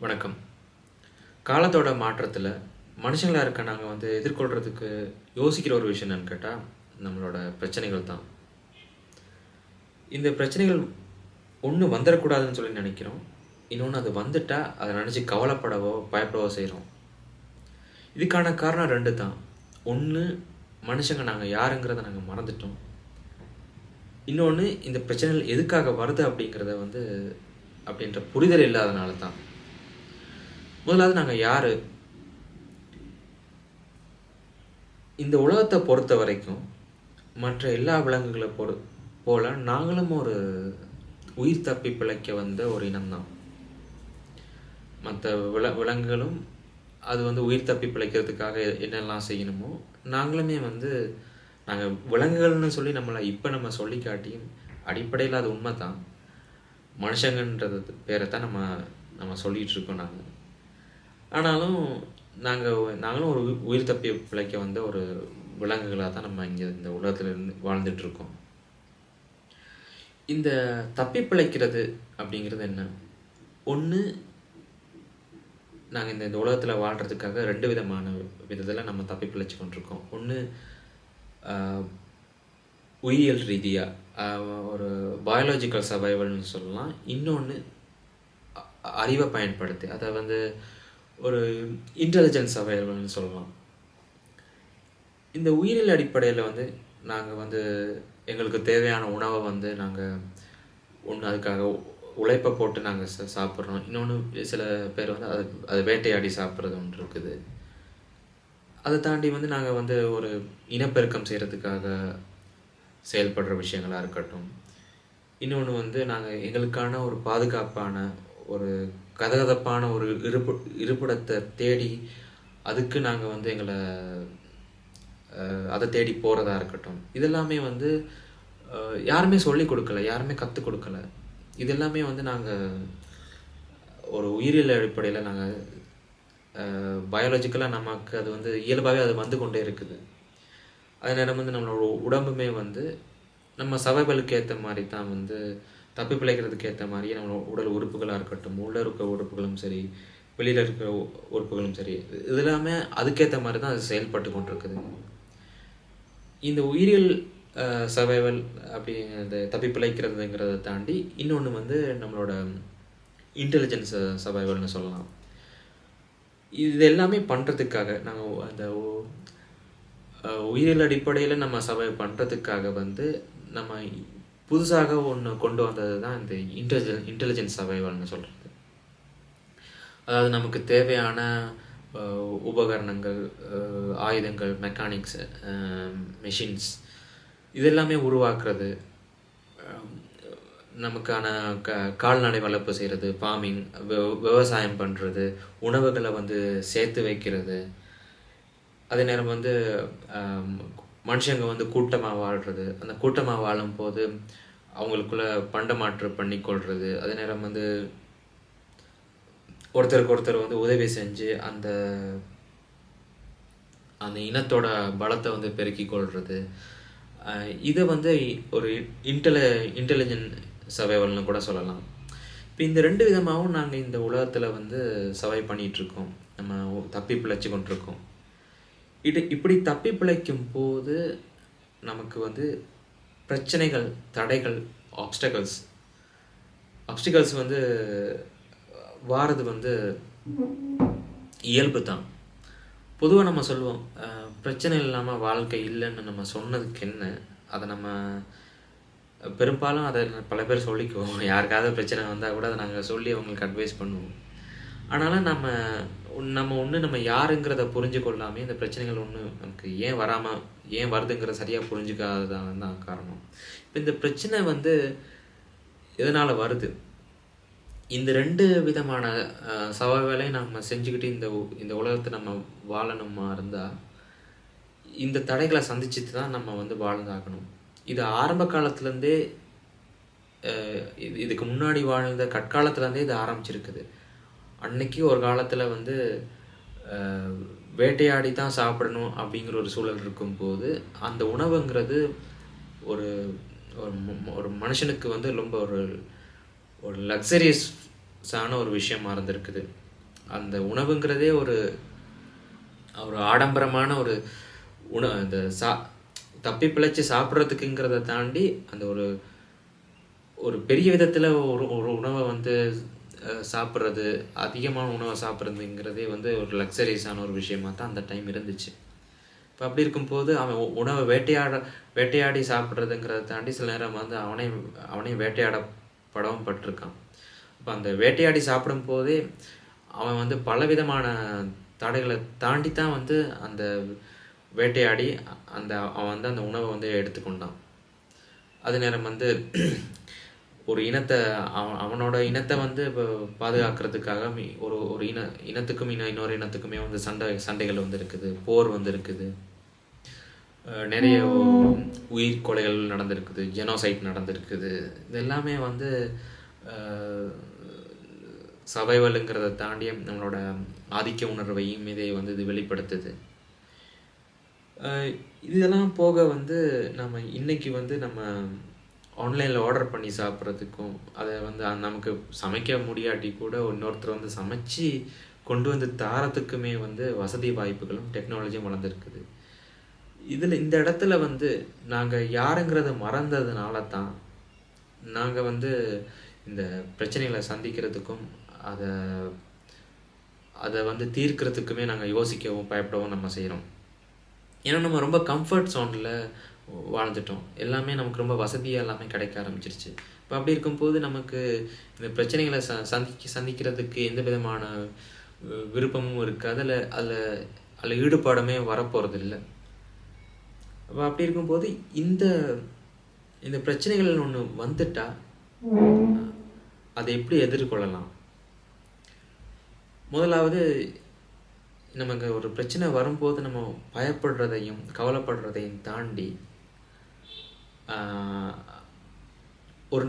வணக்கம். காலத்தோட மாற்றத்தில் மனுஷங்களாக இருக்க நாங்கள் எதிர்கொள்கிறதுக்கு யோசிக்கிற ஒரு விஷயம் என்னன்னு கேட்டால் நம்மளோட பிரச்சனைகள் தான். இந்த பிரச்சனைகள் ஒன்று வந்துடக்கூடாதுன்னு சொல்லி நினைக்கிறோம். இன்னொன்று அது வந்துட்டால் அதை நினச்சி கவலைப்படவோ பயப்படவோ செய்கிறோம். இதுக்கான காரணம் ரெண்டு தான். ஒன்று, மனுஷங்க நாங்கள் யாருங்கிறத நாங்கள் மறந்துட்டோம். இன்னொன்று, இந்த பிரச்சனைகள் எதுக்காக வருது அப்படின்ற புரிதல் இல்லாதனால தான். முதலாவது, நாங்கள் யார்? இந்த உலகத்தை பொறுத்த வரைக்கும் மற்ற எல்லா விலங்குகளை போல நாங்களும் ஒரு உயிர் தப்பி பிழைக்க வந்த ஒரு இனம்தான். மற்ற விலங்குகளும் அது உயிர் தப்பி பிழைக்கிறதுக்காக என்னெல்லாம் செய்யணுமோ நாங்களுமே நாங்கள் விலங்குகள்னு சொல்லி நம்ம சொல்லி காட்டியும் அடிப்படையில் அது உண்மை தான். மனுஷங்கன்றது பேரை தான் நம்ம சொல்லிகிட்டு இருக்கோம். ஆனாலும் நாங்களும் ஒரு உயிர் தப்பி பிழைக்க வந்த ஒரு விலங்குகளாக தான் நம்ம இங்கே இந்த உலகத்தில் இருந்து வாழ்ந்துட்டுருக்கோம். இந்த தப்பி பிழைக்கிறது அப்படிங்கிறது என்ன? ஒன்று, நாங்கள் இந்த உலகத்தில் வாழ்கிறதுக்காக ரெண்டு விதமான விதத்தில் நம்ம தப்பி பிழைச்சி கொண்டிருக்கோம். ஒன்று, உயிரியல் ரீதியாக ஒரு பயாலஜிக்கல் சர்வைவல்னு சொல்லலாம். இன்னொன்று, அறிவை பயன்படுத்தி அதை ஒரு இன்டெலிஜென்ஸ் சர்வைவல்னு சொல்லலாம். இந்த உயிரியல் அடிப்படையில் நாங்கள் எங்களுக்கு தேவையான உணவை நாங்கள் ஒன்று அதுக்காக உழைப்பை போட்டு நாங்கள் சாப்பிட்றோம். இன்னொன்று, சில பேர் அதை வேட்டையாடி சாப்பிட்றது ஒன்று இருக்குது. அதை தாண்டி நாங்கள் ஒரு இனப்பெருக்கம் செய்கிறதுக்காக செயல்படுற விஷயங்களாக இருக்கட்டும். இன்னொன்று, நாங்கள் எங்களுக்கான ஒரு பாதுகாப்பான ஒரு கதகதப்பான ஒரு இருப்பிடத்தை தேடி அதுக்கு நாங்கள் எங்களை அதை தேடி போகிறதா இருக்கட்டும். இதெல்லாமே யாருமே சொல்லிக் கொடுக்கல, யாருமே கற்றுக் கொடுக்கல. இதெல்லாமே நாங்கள் ஒரு உயிரியல் அடிப்படையில் நாங்கள் பயாலஜிக்கலாக நமக்கு அது இயல்பாகவே அது வந்து கொண்டே இருக்குது. அதே நேரம் நம்மளோட உடம்புமே நம்ம சர்வைவலுக்கு ஏற்ற மாதிரி தான் தப்பி பிழைக்கிறதுக்கு ஏற்ற மாதிரியே நம்மளோட உடல் உறுப்புகளாக இருக்கட்டும், உள்ளே இருக்க உறுப்புகளும் சரி, வெளியில் இருக்கிற உறுப்புகளும் சரி, இது எல்லாமே அதுக்கேற்ற மாதிரி தான் அது செயல்பட்டு கொண்டிருக்குது. இந்த உயிரியல் சர்வைவல் அப்படி அந்த தப்பி பிழைக்கிறதுங்கிறத தாண்டி இன்னொன்று நம்மளோட இன்டெலிஜென்ஸ் சர்வைவல்னு சொல்லலாம். இது எல்லாமே பண்ணுறதுக்காக நாங்கள் அந்த உயிரியல் அடிப்படையில் நம்ம சர்வை பண்ணுறதுக்காக நம்ம புதுசாக ஒன்று கொண்டு வந்தது தான் இந்த இன்டெலிஜென்ஸ் சர்வைவல்னு சொல்கிறது. அதாவது நமக்கு தேவையான உபகரணங்கள், ஆயுதங்கள், மெக்கானிக்ஸ், மெஷின்ஸ் இதெல்லாமே உருவாக்குறது, நமக்கான கால்நடை வளர்ப்பு செய்கிறது, ஃபார்மிங், விவசாயம் பண்ணுறது, உணவுகளை சேர்த்து வைக்கிறது. அதே நேரம் மனுஷங்க கூட்டமாக வாழ்கிறது. அந்த கூட்டமாக வாழும்போது அவங்களுக்குள்ள பண்டமாற்று பண்ணிக்கொள்வது. அதே நேரம் ஒருத்தருக்கு ஒருத்தர் உதவி செஞ்சு அந்த அந்த இனத்தோட பலத்தை பெருக்கிக் கொள்வது. இதை ஒரு இன்டெலிஜென்ட் சர்வைவல்னு கூட சொல்லலாம். இப்போ இந்த ரெண்டு விதமாகவும் நாங்கள் இந்த உலகத்தில் சர்வை பண்ணிகிட்ருக்கோம். நம்ம தப்பி பிழைச்சி கொண்டிருக்கோம். இப்படி தப்பி பிழைக்கும் போது நமக்கு பிரச்சனைகள், தடைகள், ஆப்ஸ்டக்கல்ஸ் வாரது இயல்பு தான். பொதுவாக நம்ம சொல்லுவோம், பிரச்சனை இல்லாமல் வாழ்க்கை இல்லைன்னு நம்ம சொன்னதுக்கு என்ன? அதை நம்ம பெரும்பாலும் அதை பல பேர் சொல்லிக்குவோம். யாருக்காவது பிரச்சனை வந்தால் கூட அதை நாங்கள் சொல்லி அவங்களுக்கு அட்வைஸ் பண்ணுவோம். ஆனாலும் நம்ம யாருங்கிறத புரிஞ்சு கொள்ளாமல் இந்த பிரச்சனைகள் நமக்கு ஏன் வருதுங்கிற சரியாக புரிஞ்சுக்காததான் தான் காரணம். இப்போ இந்த பிரச்சனை எதனால் வருது? இந்த ரெண்டு விதமான சவால்களையும் நம்ம செஞ்சுக்கிட்டு இந்த உலகத்தை நம்ம வாழணுமா இருந்தால் இந்த தடைகளை சந்திச்சுட்டு தான் நம்ம வாழ்ந்தாகணும். இது ஆரம்ப காலத்துலேருந்தே, இதுக்கு முன்னாடி வாழ்ந்த கற்காலத்துலேருந்தே இது ஆரம்பிச்சிருக்குது. அன்னைக்கு ஒரு காலத்தில் வேட்டையாடி தான் சாப்பிடணும் அப்படிங்கிற ஒரு சூழல் இருக்கும்போது அந்த உணவுங்கிறது ஒரு ஒரு மனுஷனுக்கு ரொம்ப ஒரு லக்ஸரியஸான ஒரு விஷயமா இருந்திருக்குது. அந்த உணவுங்கிறதே ஒரு ஒரு ஆடம்பரமான ஒரு அந்த தப்பி பிழைச்சி சாப்பிட்றதுக்குங்கிறத தாண்டி அந்த ஒரு ஒரு பெரிய விதத்தில் ஒரு ஒரு உணவை வந்து சாப்பிட்றது, அதிகமான உணவை சாப்பிட்றதுங்கிறதே வந்து ஒரு லக்ஸரியஸான ஒரு விஷயமாக தான் அந்த டைம் இருந்துச்சு. இப்போ அப்படி இருக்கும்போது அவன் உணவை வேட்டையாடி சாப்பிட்றதுங்கிறத தாண்டி சில நேரம் வந்து அவனையும் வேட்டையாடப்படவும் பட்டிருக்கான். இப்போ அந்த வேட்டையாடி சாப்பிடும் போதே அவன் வந்து பலவிதமான தடைகளை தாண்டி தான் வந்து அந்த வேட்டையாடி அவன் வந்து அந்த உணவை வந்து எடுத்துக்கொண்டான். அது நேரம் வந்து ஒரு இனத்தை அவனோட இனத்தை வந்து இப்போ பாதுகாக்கிறதுக்காக ஒரு ஒரு இனத்துக்கும் இன்னொரு இனத்துக்குமே வந்து சண்டைகள் வந்து இருக்குது, போர் வந்து இருக்குது, நிறைய உயிர் கொலைகள் நடந்திருக்குது, ஜெனோசைட் நடந்திருக்குது. இது எல்லாமே வந்து சர்வைவலுங்கிறத தாண்டி நம்மளோட ஆதிக்க உணர்வையும் இதை வந்து இது வெளிப்படுத்துது. இதெல்லாம் போக வந்து நம்ம இன்னைக்கு வந்து நம்ம ஆன்லைனில் ஆர்டர் பண்ணி சாப்பிட்றதுக்கும், அதை வந்து நமக்கு சமைக்க முடியாட்டி கூட இன்னொருத்தர் வந்து சமைச்சு கொண்டு வந்து தாரத்துக்குமே வந்து வசதி வாய்ப்புகளும் டெக்னாலஜியும் வளர்ந்துருக்குது. இந்த இடத்துல வந்து நாங்கள் யாருங்கிறத மறந்ததுனால தான் நாங்கள் வந்து இந்த பிரச்சனைகளை சந்திக்கிறதுக்கும் அதை வந்து தீர்க்கிறதுக்குமே நாங்கள் யோசிக்கவும் பயப்படவும் நம்ம செய்கிறோம். ஏன்னா நம்ம ரொம்ப கம்ஃபர்ட் ஜோனில் வாழ்ந்துட்டோம். எல்லாமே நமக்கு ரொம்ப வசதியாக எல்லாமே கிடைக்க ஆரம்பிச்சிருச்சு. இப்போ அப்படி இருக்கும்போது நமக்கு இந்த பிரச்சனைகளை சந்திக்கிறதுக்கு எந்த விதமான விருப்பமும் இருக்குது. அதில் ஈடுபாடுமே வரப்போகிறது இல்லை. அப்போ அப்படி இருக்கும்போது இந்த பிரச்சனைகள் ஒன்று வந்துட்டா அதை எப்படி எதிர்கொள்ளலாம்? முதலாவது, நமக்கு ஒரு பிரச்சனை வரும்போது நம்ம பயப்படுறதையும் கவலைப்படுறதையும் தாண்டி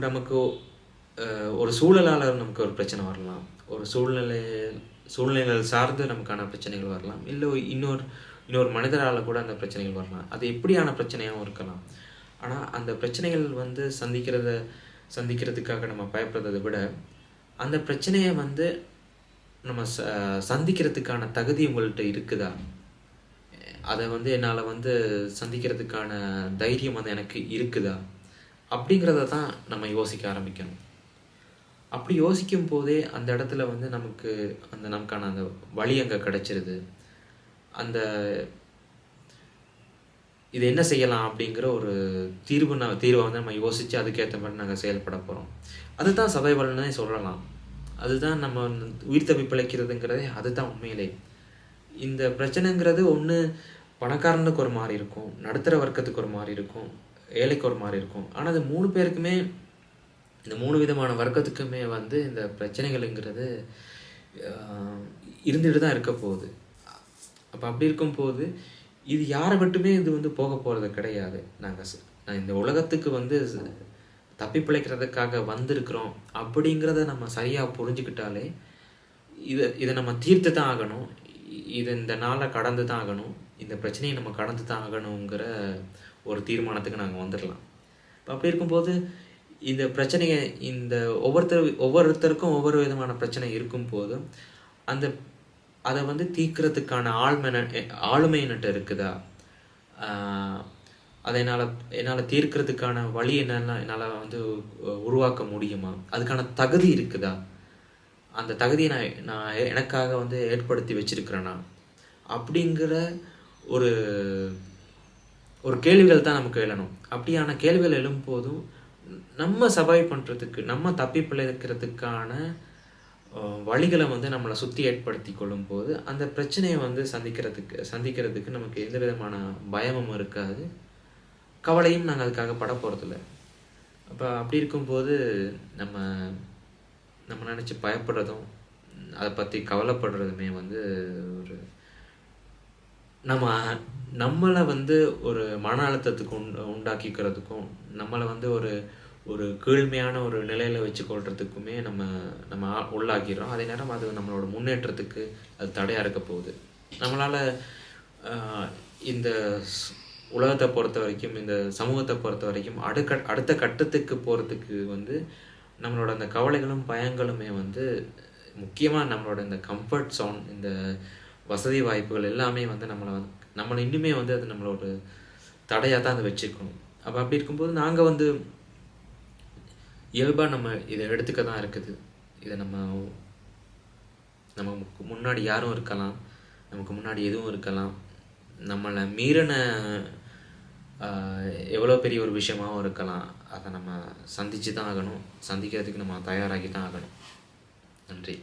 நமக்கு ஒரு சூழலால் நமக்கு ஒரு பிரச்சனை வரலாம், ஒரு சூழ்நிலைகள் சார்ந்து நமக்கான பிரச்சனைகள் வரலாம், இல்லை இன்னொரு மனிதரால் கூட அந்த பிரச்சனைகள் வரலாம். அது எப்படியான பிரச்சனையாகவும் இருக்கலாம். ஆனால் அந்த பிரச்சனைகள் வந்து சந்திக்கிறதுக்காக நம்ம பயப்படுறதை விட அந்த பிரச்சனையை வந்து நம்ம சந்திக்கிறதுக்கான தகுதி உங்கள்கிட்ட இருக்குதா, அதை வந்து என்னால் வந்து சந்திக்கிறதுக்கான தைரியம் வந்து எனக்கு இருக்குதா அப்படிங்கிறத தான் நம்ம யோசிக்க ஆரம்பிக்கணும். அப்படி யோசிக்கும் போதே அந்த இடத்துல வந்து நமக்கான அந்த வழி அங்கே கிடைச்சிருது. இது என்ன செய்யலாம் அப்படிங்கிற ஒரு தீர்வை வந்து நம்ம யோசித்து அதுக்கேற்ற மாதிரி நாங்கள் செயல்பட போகிறோம். அதுதான் சர்வைவல்னே சொல்லலாம். அதுதான் நம்ம உயிர் தப்பி பிழைக்கிறதுங்கிறதே அதுதான் உண்மையிலே. இந்த பிரச்சனைங்கிறது ஒன்று பணக்காரனுக்கு ஒரு மாதிரி இருக்கும், நடுத்தர வர்க்கத்துக்கு ஒரு மாதிரி இருக்கும், ஏழைக்கு ஒரு மாதிரி இருக்கும். ஆனால் அது 3 பேருக்குமே, இந்த 3 விதமான வர்க்கத்துக்குமே வந்து இந்த பிரச்சனைகள்ங்கிறது இருந்துட்டு தான் இருக்க போகுது. அப்போ அப்படி இருக்கும்போது இது யாரை மட்டுமே இது வந்து போக போகிறது கிடையாது. நான் இந்த உலகத்துக்கு வந்து தப்பி பிழைக்கிறதுக்காக வந்திருக்கிறோம் அப்படிங்கிறத நம்ம சரியாக புரிஞ்சுக்கிட்டாலே இதை நம்ம தீர்த்து தான் ஆகணும், இந்த நாளை கடந்து தான் ஆகணும், இந்த பிரச்சனையை நம்ம கடந்து தான் ஆகணுங்கிற ஒரு தீர்மானத்துக்கு நாங்கள் வந்துடலாம். இப்போ அப்படி இருக்கும்போது இந்த பிரச்சனையை ஒவ்வொருத்தருக்கும் ஒவ்வொரு விதமான பிரச்சனை இருக்கும்போது அதை வந்து தீர்க்கிறதுக்கான ஆளுமை என்கிட்ட இருக்குதா, அதை என்னால் தீர்க்கிறதுக்கான வழி என்னால் வந்து உருவாக்க முடியுமா, அதுக்கான தகுதி இருக்குதா, அந்த தகுதியை நான் எனக்காக வந்து ஏற்படுத்தி வச்சிருக்கிறேனா அப்படிங்கிற ஒரு கேள்விகள் தான் நமக்கு எழணும். அப்படியான கேள்விகள் எழும்போதும் நம்ம சர்வைவ் பண்ணுறதுக்கு, நம்ம தப்பி பிழைக்கிறதுக்கான வழிகளை வந்து நம்மளை சுற்றி ஏற்படுத்தி கொள்ளும்போது அந்த பிரச்சனையை வந்து சந்திக்கிறதுக்கு நமக்கு எந்த விதமான பயமும் இருக்காது, கவலையும் நாங்கள் அதுக்காக பட போகிறதில்ல. அப்போ அப்படி இருக்கும்போது நம்ம நினச்சி பயப்படுறதும் அதை பற்றி கவலைப்படுறதுமே வந்து நம்மளை வந்து ஒரு மன அழுத்தத்துக்கு உண்டாக்கிக்கிறதுக்கும், நம்மளை வந்து ஒரு கீழ்மையான ஒரு நிலையில் வச்சுக்கொள்றதுக்குமே நம்ம உள்ளாக்கிறோம். அதே நேரம் அது நம்மளோட முன்னேற்றத்துக்கு அது தடையாக இருக்க போகுது. நம்மளால் இந்த உலகத்தை பொறுத்த வரைக்கும், இந்த சமூகத்தை பொறுத்த வரைக்கும் அடுத்த கட்டத்துக்கு போகிறதுக்கு வந்து நம்மளோட அந்த கவலைகளும் பயங்களுமே வந்து முக்கியமாக நம்மளோட இந்த கம்ஃபர்ட் ஜோன், இந்த வசதி வாய்ப்புகள் எல்லாமே வந்து நம்மளை இன்னுமே வந்து அது நம்மளோட தடையாக தான் அதை வச்சுருக்கணும். அப்போ அப்படி இருக்கும்போது நாங்கள் வந்து இயல்பாக நம்ம இதை எடுத்துக்க தான் இருக்குது. இதை நமக்கு முன்னாடி யாரும் இருக்கலாம், நமக்கு முன்னாடி எதுவும் இருக்கலாம், நம்மளை மீறின எவ்வளோ பெரிய ஒரு விஷயமாகவும் இருக்கலாம். அதை நம்ம சந்தித்து தான் ஆகணும். சந்திக்கிறதுக்கு நம்ம தயாராகி தான் ஆகணும். நன்றி.